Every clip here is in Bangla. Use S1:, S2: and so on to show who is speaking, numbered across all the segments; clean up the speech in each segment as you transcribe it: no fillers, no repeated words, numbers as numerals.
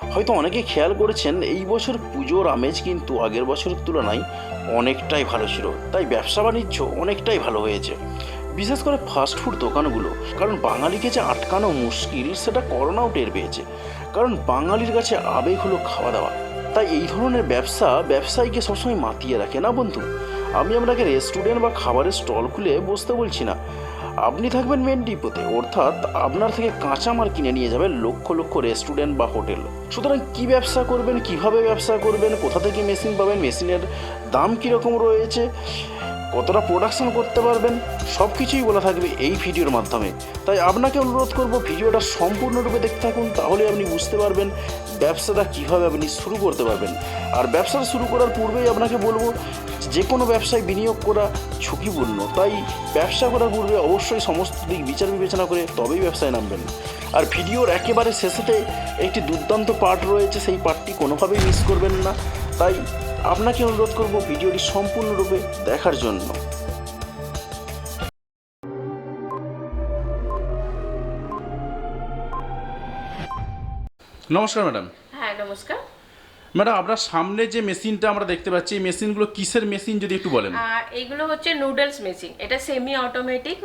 S1: হয়তো অনেকে খেয়াল করেছেন এই বছর পুজোর আমেজ কিন্তু আগের বছরের তুলনায় অনেকটাই ভালো ছিল, তাই ব্যবসা বাণিজ্য অনেকটাই ভালো হয়েছে, বিশেষ করে ফাস্টফুড দোকানগুলো। কারণ বাঙালিকে যে আটকানো মুশকিল সেটা করোনাও টের পেয়েছে, কারণ বাঙালির কাছে আবেগ হলো খাওয়া দাওয়া। তাই এই ধরনের ব্যবসায়ীকে সবসময় মাতিয়ে রাখে না বন্ধু। আমি আপনাকে রেস্টুরেন্ট বা খাবারের স্টল খুলে বসতে বলছি না, আপনি থাকবেন মেন ডিপোতে, অর্থাৎ আপনার থেকে কাঁচামাল কিনে নিয়ে যাবে লক্ষ লক্ষ রেস্টুরেন্ট বা হোটেল। সুতরাং কী ব্যবসা করবেন, কিভাবে ব্যবসা করবেন, কোথা থেকে মেশিন পাবেন, মেশিনের দাম কীরকম রয়েছে, কতটা প্রোডাকশন করতে পারবেন, সব কিছুই বলা থাকবে এই ভিডিওর মাধ্যমে। তাই আপনাকে অনুরোধ করব ভিডিওটা সম্পূর্ণরূপে দেখতে থাকুন, তাহলে আপনি বুঝতে পারবেন ব্যবসাটা কীভাবে আপনি শুরু করতে পারবেন। আর ব্যবসা শুরু করার পূর্বেই আপনাকে বলবো যে কোনো ব্যবসায় বিনিয়োগ করা ঝুঁকিপূর্ণ, তাই ব্যবসা করার পূর্বে অবশ্যই সমস্ত দিক বিচার বিবেচনা করে তবেই ব্যবসায় নামবেন। আর ভিডিওর একেবারে শেষেতে একটি দুর্দান্ত পার্ট রয়েছে, সেই পার্টটি কোনোভাবেই মিস করবেন না। তাই আপনাকে অনুরোধ করব ভিডিওটি সম্পূর্ণরূপে দেখার জন্য। নমস্কার ম্যাডাম।
S2: হ্যাঁ নমস্কার
S1: ম্যাডাম, আপনার সামনে যে মেশিনটা আমরা দেখতে পাচ্ছি, এই মেশিনগুলো কিসের মেশিন যদি একটু বলেন?
S2: এইগুলো হচ্ছে নুডলস মেশিন, এটা semi automatic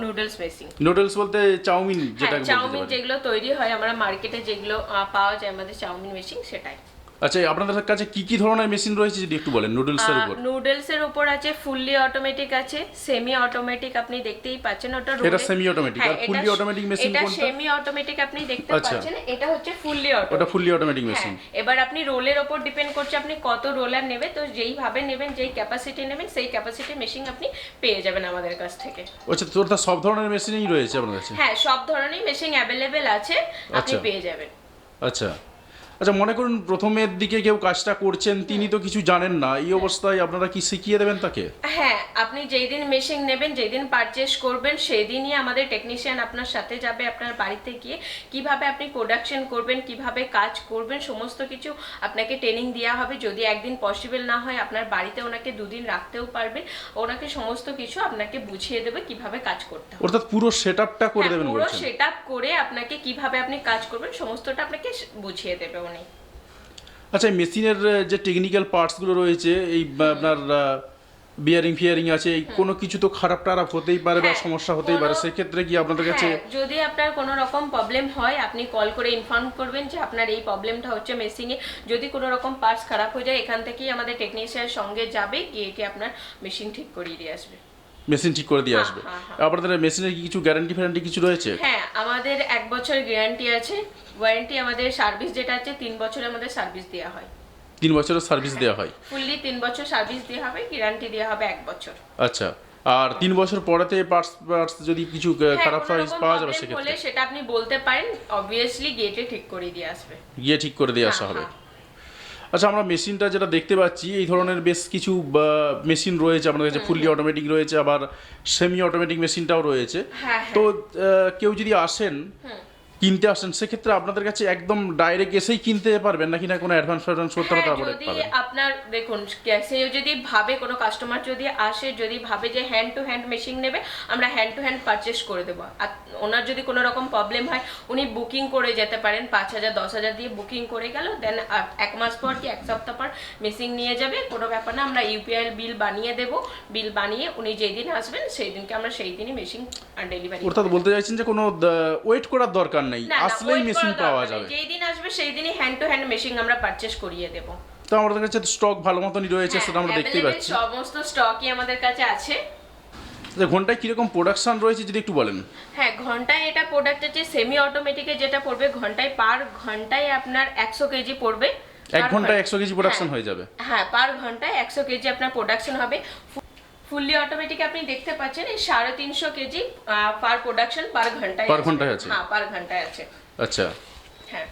S2: noodles machine.
S1: Noodles বলতে চাউমিন, যেটা
S2: চাউমিন যেগুলো তৈরি হয় আমরা মার্কেটে যেগুলো পাওয়া যায় আমাদের চাউমিন মেশিন সেটাই।
S1: আচ্ছা, আপনাদের কাছে কি কি ধরনের মেশিন রয়েছে যদি একটু বলেন নুডলসের উপর?
S2: নুডলসের উপর আছে ফুললি অটোমেটিক আছে, সেমি অটোমেটিক আপনি দেখতেই পাচ্ছেন, ওটা
S1: এটা সেমি অটোমেটিক। আর ফুললি অটোমেটিক মেশিন কোনটা?
S2: এটা সেমি অটোমেটিক আপনি দেখতে পাচ্ছেন, এটা হচ্ছে ফুললি অটোমেটিক।
S1: ওটা ফুললি অটোমেটিক মেশিন।
S2: এবার আপনি রোলের উপর ডিপেন্ড করছে আপনি কত রোলার নেবে, তো যেইভাবে নেবেন, যেই ক্যাপাসিটি নেবেন সেই ক্যাপাসিটি মেশিন আপনি পেয়ে যাবেন আমাদের কাছ থেকে।
S1: আচ্ছা, তোর সব ধরনের মেশিনই রয়েছে আপনার কাছে?
S2: হ্যাঁ, সব ধরনের মেশিন অ্যাভেলেবেল আছে, আপনি পেয়ে যাবেন।
S1: আচ্ছা আচ্ছা, মনে করুন প্রথমের দিকে কেউ কাজটা করছেন, তিনি তো কিছু জানেন না, এই অবস্থায় আপনারা কি শিখিয়ে দেবেন তাকে?
S2: হ্যাঁ, আপনি যেই দিন মেশিন নেবেন, যেই দিন পারচেস করবেন, সেই দিনই আমাদের টেকনিশিয়ান আপনার সাথে যাবে আপনার বাড়িতে গিয়ে, কিভাবে আপনি প্রোডাকশন করবেন, কিভাবে কাজ করবেন, সমস্ত কিছু আপনাকে ট্রেনিং দেওয়া হবে। যদি একদিন পসিবল না হয় আপনার বাড়িতে ওনাকে দুদিন রাখতেও পারবেন, ওনাকে সমস্ত কিছু আপনাকে বুঝিয়ে দেবে কিভাবে কাজ করতে হবে।
S1: অর্থাৎ পুরো সেটআপটা করে দেবেন বলছেন?
S2: পুরো সেটআপ করে আপনাকে কিভাবে আপনি কাজ করবেন সমস্তটা আপনাকে বুঝিয়ে দেবে উনি।
S1: আচ্ছা, এই মেশিনের যে টেকনিক্যাল পার্টসগুলো রয়েছে, এই আপনার বিয়ারিং ফিয়ারিং আছে, এই কোনো কিছু তো খারাপ টারাপ হতেই পারে বা সমস্যা হতেই পারে, সেক্ষেত্রে কি আপনাদের কাছে?
S2: যদি আপনার কোনো রকম প্রবলেম হয় আপনি কল করে ইনফর্ম করবেন যে আপনার এই প্রবলেমটা হচ্ছে মেশিনে। যদি কোনো রকম পার্টস খারাপ হয়ে যায়, এখান থেকেই আমাদের টেকনিশিয়ানের সঙ্গে যাবে, গিয়ে আপনার মেশিন ঠিক করিয়ে দিয়ে আসবে।
S1: মেশিন ঠিক করে দিয়ে আসবে? আপনাদের মেশিনের কি কিছু গ্যারান্টি ফ্যারান্টি কিছু রয়েছে?
S2: হ্যাঁ, আমাদের 1 বছর গ্যারান্টি আছে, ওয়ারেন্টি। আমাদের সার্ভিস যেটা আছে 3 বছর আমাদের সার্ভিস দেওয়া হয়।
S1: 3 বছরের সার্ভিস দেওয়া হয়?
S2: ফুললি 3 বছর সার্ভিস দেওয়া হবে, গ্যারান্টি দেওয়া হবে 1 বছর।
S1: আচ্ছা, আর 3 বছর পরেতে পার্টস যদি কিছু খারাপ হয় পাওয়া যাবে সেক্ষেত্রে?
S2: সেটা আপনি বলতে পারেন, অবভিয়াসলি গেটে ঠিক করে দিয়ে আসবে,
S1: গিয়ে ঠিক করে দিয়ে আসা হবে। আচ্ছা, আমরা মেশিনটা যেটা দেখতে পাচ্ছি, এই ধরনের বেশ কিছু মেশিন রয়েছে আপনাদের কাছে, ফুললি অটোমেটিক রয়েছে, আবার সেমি অটোমেটিক মেশিনটাও রয়েছে। তো কেউ যদি আসেন কিনতে আসেন, সেক্ষেত্রে আপনাদের কাছে একদম ডাইরেক্ট এসেই কিনতে পারবেন নাকি না কোনো অ্যাডভান্স করতে হবে তারপরে
S2: যদি
S1: পাবেন?
S2: আপনার দেখুন, সে যদি ভাবে, কোনো কাস্টমার যদি আসে, যদি ভাবে যে হ্যান্ড টু হ্যান্ড মেশিন নেবে, আমরা হ্যান্ড টু হ্যান্ড পারচেস করে দেবো। আর ওনার যদি কোনো রকম প্রবলেম হয়, উনি বুকিং করে যেতে পারেন, 5,000 10,000 দিয়ে বুকিং করে গেল, দেন 1 মাস পর কি 1 সপ্তাহ পর মেশিন নিয়ে যাবে, কোনো ব্যাপার না। আমরা ইউপিআই বিল বানিয়ে দেবো, বিল বানিয়ে উনি যেই দিন আসবেন সেই দিনকে আমরা সেই দিনই মেশিন ডেলিভারি।
S1: অর্থাৎ বলতে চাইছেন যে কোনো ওয়েট করার দরকার নেই, আসলেই মেশিন পাওয়া যাবে?
S2: যেই দিন আসবে সেই দিনই হ্যান্ড টু হ্যান্ড মেশিন আমরা পারচেস করিয়ে দেবো।
S1: তো আমাদের কাছে স্টক ভালো মতনই রয়েছে, সেটা আমরা দেখতেই পাচ্ছি।
S2: সমস্ত স্টকই আমাদের কাছে আছে।
S1: ঘন্টায় কিরকম প্রোডাকশন রয়েছে যদি একটু বলেন?
S2: হ্যাঁ, ঘন্টায় এটা প্রোডাক্ট আছে সেমি অটোমেটিকে, যেটা পড়বে ঘন্টায়, পার ঘন্টায় আপনার 100 কেজি পড়বে।
S1: 1 ঘন্টায় 100 কেজি প্রোডাকশন হয়ে যাবে?
S2: হ্যাঁ, পার ঘন্টায় 100 কেজি আপনার প্রোডাকশন হবে। ফুললি অটোমেটিক আপনি দেখতে পাচ্ছেন, এই 350 কেজি পার প্রোডাকশন পার ঘন্টায়
S1: আছে?
S2: হ্যাঁ, পার ঘন্টায় আছে।
S1: আচ্ছা,
S2: হ্যাঁ।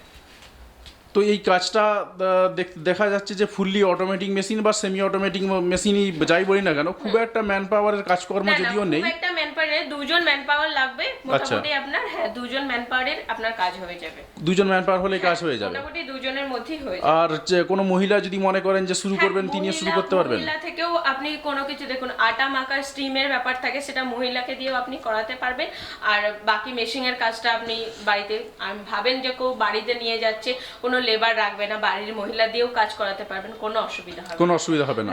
S1: তো এই কাজটা দেখা যাচ্ছে যে ফুললি অটোমেটিক মেশিন বা সেমি অটোমেটিক মেশিনই যাই বলি না কেন, খুব একটা ম্যান পাওয়ারের কাজকর্ম যদিও নেই।
S2: খুব একটা ম্যান পাওয়ার মানে 2 জন ম্যান পাওয়ার লাগবে মোটামুটি আপনার, হ্যাঁ 2 জন ম্যান পাওয়ারের আপনার কাজ হয়ে যাবে।
S1: 2 জন ম্যান পাওয়ার হলে কাজ হয়ে যাবে
S2: মোটামুটি 2 জনের মধ্যেই হয়ে যাবে।
S1: আর যে কোনো মহিলা যদি মনে করেন যে শুরু করবেন, তিনিও শুরু করতে পারবেন?
S2: মহিলা থেকেও আপনি কোনো কিছু দেখুন, আটা মাখার স্টিমের ব্যাপার থাকে, সেটা মহিলাকে দিয়েও আপনি করাতে পারবেন। আর বাকি মেশিং এর কাজটা আপনি বাড়িতে ভাবেন যে কেউ বাড়িতে নিয়ে যাচ্ছে, কোনো লেবার রাখবে না, বাড়ির মহিলা দিয়েও কাজ করাতে পারবেন, কোনো অসুবিধা হবে
S1: কোনো অসুবিধা হবে না।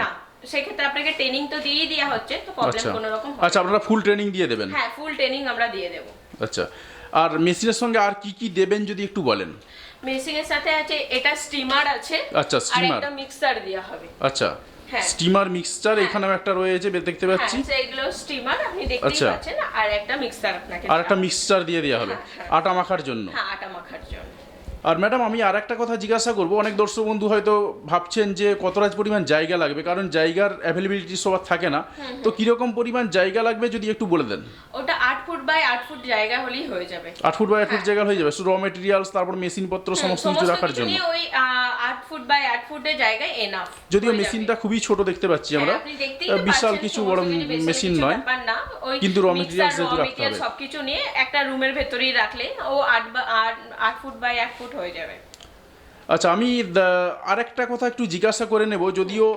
S2: সেক্ষেত্রে আপনাকে ট্রেনিং তো দিয়েই দেওয়া হচ্ছে, তো প্রবলেম কোনো রকম হবে না।
S1: আচ্ছা, আপনারা ফুল ট্রেনিং দিয়ে দেবেন?
S2: হ্যাঁ, ফুল ট্রেনিং আমরা দিয়ে দেব।
S1: আচ্ছা, আর মেশিনের সঙ্গে আর কি কি দেবেন যদি একটু বলেন?
S2: মেশিং এর সাথে আছে এটা স্টিমার আছে।
S1: আচ্ছা,
S2: আর
S1: স্টিমার,
S2: একটা মিক্সার দেওয়া হবে।
S1: আচ্ছা,
S2: হ্যাঁ,
S1: স্টিমার মিক্সচার এখানেও একটা রয়েছে দেখতে পাচ্ছি।
S2: হ্যাঁ, সেইগুলো স্টিমার আপনি দেখতেই পাচ্ছেন, আর একটা মিক্সার আপনাকে
S1: আর একটা মিক্সচার দিয়ে দেওয়া হবে আটা মাখার জন্য।
S2: হ্যাঁ, আটা মাখার জন্য।
S1: আর ম্যাডাম আমি আর একটা কথা জিজ্ঞাসা করব, অনেক দর্শক বন্ধু হয়তো ভাবছেন যে কতটা পরিমাণ জায়গা লাগবে, কারণ জায়গার অ্যাভেলেবিলিটি সবার থাকে না, তো কিরকম পরিমাণ জায়গা লাগবে যদি একটু বলে দেন?
S2: ওটা 8 ফুট বাই 8 ফুট জায়গা হলেই হয়ে যাবে।
S1: 8 ফুট বাই 8 ফুট জায়গা হয়ে যাবে, শুধু র মেটেরিয়ালস তারপর মেশিন পত্র সমস্ত কিছু রাখার জন্য?
S2: ওই 8 ফুট বাই 8 ফুটের জায়গায় এনাফ।
S1: যদিও মেশিনটা খুবই ছোট দেখতে পাচ্ছি আমরা, বিশাল কিছু বড় মেশিন নয়, কিন্তু র মেটেরিয়ালস যেহেতু রাখতে হবে
S2: সবকিছু নিয়ে একটা রুমের ভেতরেই রাখলে ও 8 ফুট বাই 1 ফুট হয়ে যাবে।
S1: আচ্ছা, আমি আরেকটা কথা একটু জিজ্ঞাসা করে নেব, যদিও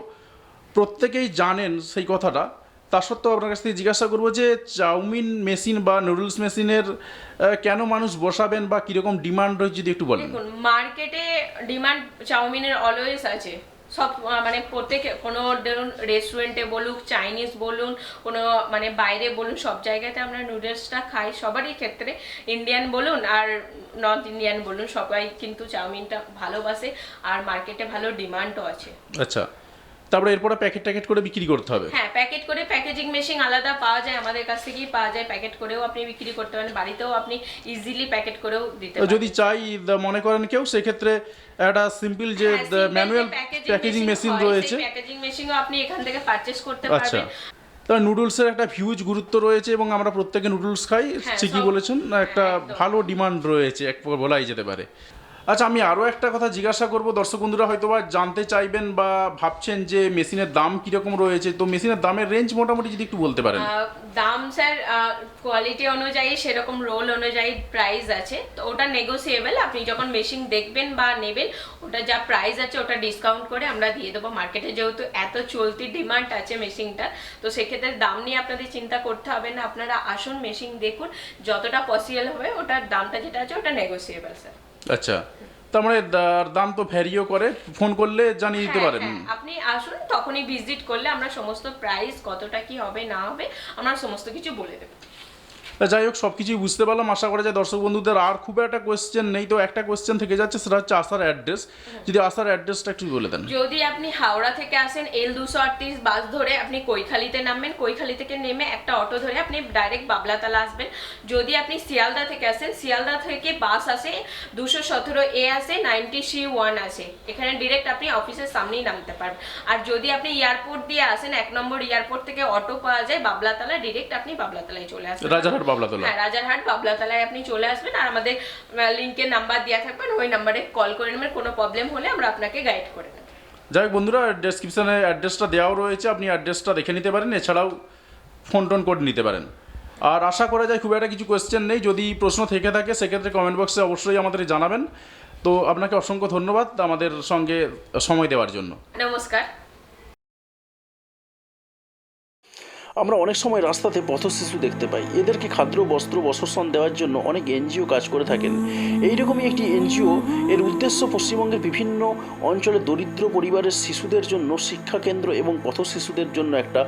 S1: প্রত্যেকেই জানেন সেই কথাটা, তা সত্ত্বেও আপনার কাছ থেকে জিজ্ঞাসা করবো যে চাউমিন মেশিন বা নুডলস মেশিনের কেন মানুষ বসাবেন বা কীরকম ডিমান্ড রয়েছে যদি একটু বলেন?
S2: দেখুন, মার্কেটে ডিমান্ড চাউমিনের অলওয়েজ আছে। সব মানে প্রত্যেকে, কোনো রেস্টুরেন্টে বলুক, চাইনিজ বলুন, কোনো মানে বাইরে বলুন, সব জায়গাতে আমরা নুডলসটা খাই। সবারই ক্ষেত্রে ইন্ডিয়ান বলুন আর নর্থ ইন্ডিয়ান বলুন, সবাই কিন্তু চাউমিনটা ভালোবাসে, আর মার্কেটে ভালো ডিমান্ডও আছে।
S1: আচ্ছা, তারপরে এরপরে প্যাকেট ট্যাকেট করে বিক্রি করতে হবে?
S2: হ্যাঁ, প্যাকেট করে, প্যাকেজিং মেশিন আলাদা পাওয়া যায়, আমাদের কাছ থেকেই পাওয়া যায়। প্যাকেট করেও আপনি বিক্রি করতে পারেন, বাড়িতেও আপনি ইজিলি প্যাকেট করেও দিতে পারেন।
S1: যদি চাই মনে করেন কেউ, সেক্ষেত্রে একটা সিম্পল যে ম্যানুয়াল প্যাকেজিং মেশিন রয়েছে,
S2: প্যাকেজিং মেশিনও আপনি এখান থেকে পারচেজ করতে
S1: আচ্ছা,
S2: পারবেন।
S1: তার নুডলসের একটা হিউজ গুরুত্ব রয়েছে এবং আমরা প্রত্যেকে নুডলস খাই, ঠিকই বলেছেন, একটা ভালো ডিমান্ড রয়েছে এক প্রকার বলাই যেতে পারে। আচ্ছা, আমি আরও একটা কথা জিজ্ঞাসা করব, দর্শক বন্ধুরা হয়তো বা জানতে চাইবেন বা ভাবছেন যে মেশিনের দাম কীরকম রয়েছে, তো মেশিনের দামের রেঞ্জ মোটামুটি যদি একটু বলতে পারেন?
S2: দাম স্যার কোয়ালিটি অনুযায়ী, সেরকম রোল অনুযায়ী প্রাইস আছে, তো ওটা নেগোসিয়েবল। আপনি যখন মেশিন দেখবেন বা নেবেন, ওটা যা প্রাইস আছে ওটা ডিসকাউন্ট করে আমরা দিয়ে দেবো। মার্কেটে যেহেতু এত চলতি ডিমান্ড আছে মেশিনটার, তো সেক্ষেত্রে দাম নিয়ে আপনাদের চিন্তা করতে হবে না। আপনারা আসুন, মেশিন দেখুন, যতটা পসিবল হবে ওটার দামটা যেটা আছে ওটা নেগোসিয়েবল স্যার।
S1: আচ্ছা, তার মানে দাম তো ভ্যারিও করে, ফোন করলে জানিয়ে দিতে পারেন?
S2: আপনি আসুন, তখনই ভিজিট করলে আমরা সমস্ত প্রাইস কতটা কি হবে না হবে আমরা সমস্ত কিছু বলে দেবো।
S1: যাই হোক, সব কিছুই বুঝতে পারলাম। আশা করা যায় দর্শক বন্ধুদের আর খুব একটা কোয়েশ্চেন নেই, তো একটা কোয়েশ্চেন থেকে যাচ্ছে, সেটা হচ্ছে আসার অ্যাড্রেস। যদি আসার অ্যাড্রেসটা একটু বলে দেন।
S2: যদি আপনি হাওড়া থেকে আসেন, L238 বাস ধরে আপনি কৈখালিতে নামবেন, কৈখালি থেকে নেমে একটা অটো ধরে আপনি ডাইরেক্ট বাবলাতলা আসবেন। যদি আপনি শিয়ালদা থেকে আসেন, শিয়ালদা থেকে বাস আসে 217A আসে, 90C1 আসে, এখানে ডিরেক্ট আপনি অফিসের সামনেই নামতে পারবেন। আর যদি আপনি এয়ারপোর্ট দিয়ে আসেন, 1 নম্বর এয়ারপোর্ট থেকে অটো পাওয়া যায় বাবলাতলা, ডিরেক্ট আপনি বাবলাতলায় চলে আসবেন।
S1: রাজারহাট বাবলাতলা?
S2: হ্যাঁ, রাজারহাট বাবলাতলায় আপনি চলে আসবেন, আর আমাদের লিংকের নাম্বার দেওয়া থাকবেন, ওই নাম্বারে কল করে নেবেন। কোনো প্রবলেম হলে আমরা আপনাকে গাইড করে নেব।
S1: যাই হোক বন্ধুরা, ডেসক্রিপশনে অ্যাড্রেসটা দেওয়াও রয়েছে, আপনি অ্যাড্রেসটা দেখে নিতে পারেন, এছাড়াও ফোন টোন করে নিতে পারেন। আর আশা করা যায় খুব একটা কিছু কোয়েশ্চেন নেই। যদি প্রশ্ন থেকে থাকে সেক্ষেত্রে কমেন্ট বক্সে অবশ্যই আমাদের জানাবেন। তো আপনাকে অসংখ্য ধন্যবাদ আমাদের সঙ্গে সময় দেওয়ার জন্য।
S2: নমস্কার।
S1: আমরা অনেক সময় রাস্তাতে পথশিশু দেখতে পাই। এদেরকে খাদ্য, বস্ত্র, বসস্থান দেওয়ার জন্য অনেক এনজিও কাজ করে থাকেন। এইরকমই একটি এনজিও এর উদ্দেশ্য পশ্চিমবঙ্গের বিভিন্ন অঞ্চলে দরিদ্র পরিবারের শিশুদের জন্য শিক্ষা কেন্দ্র এবং পথশিশুদের জন্য একটা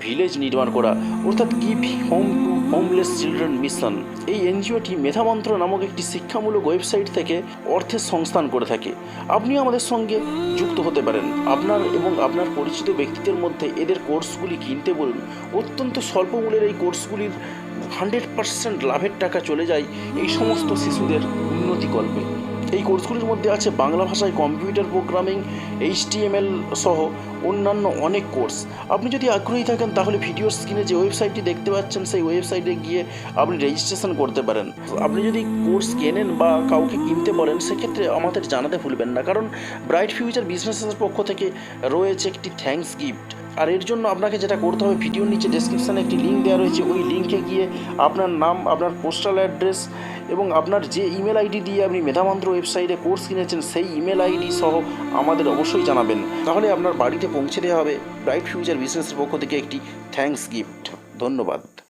S1: ভিলেজ নির্মাণ করা, অর্থাৎ give home to homeless children mission. এই এনজিওটি মেধামন্ত্র নামক একটি শিক্ষামূলক ওয়েবসাইট থেকে অর্থের সংস্থান করে থাকে। আপনিও আমাদের সঙ্গে যুক্ত হতে পারেন। আপনার এবং আপনার পরিচিত ব্যক্তিদের মধ্যে এদের কোর্সগুলি কিনতে বলুন। অত্যন্ত স্বল্প মূল্যের এই কোর্সগুলির 100% লাভের টাকা চলে যায় এই সমস্ত শিশুদের উন্নতিকল্পে। এই কোর্সগুলির মধ্যে আছে বাংলা ভাষায় কম্পিউটার প্রোগ্রামিং, HTML সহ অন্যান্য অনেক কোর্স। আপনি যদি আগ্রহী থাকেন তাহলে ভিডিওর স্ক্রিনে যে ওয়েবসাইটটি দেখতে পাচ্ছেন সেই ওয়েবসাইটে গিয়ে আপনি রেজিস্ট্রেশন করতে পারেন। আপনি যদি কোর্স কেনেন বা কাউকে কিনতে বলেন সেক্ষেত্রে আমাদের জানাতে ভুলবেন না, কারণ ব্রাইট ফিউচার বিজনেসের পক্ষ থেকে রয়েছে একটি থ্যাঙ্কস গিফট। আর এর জন্য আপনাকে যেটা করতে হবে, ভিডিওর নিচে ডেসক্রিপশানে একটি লিঙ্ক দেওয়া রয়েছে, ওই লিঙ্কে গিয়ে আপনার নাম, আপনার পোস্টাল অ্যাড্রেস এবং আপনার যে ইমেল আইডি দিয়ে আপনি মেধামন্ত্র ওয়েবসাইটে কোর্স কিনেছেন সেই ইমেল আইডি সহ আমাদের অবশ্যই জানাবেন। তাহলে আপনার বাড়িতে পৌঁছে দেওয়া হবে ব্রাইট ফিউচার বিজনেসের পক্ষ থেকে একটি থ্যাঙ্কস গিফট। ধন্যবাদ।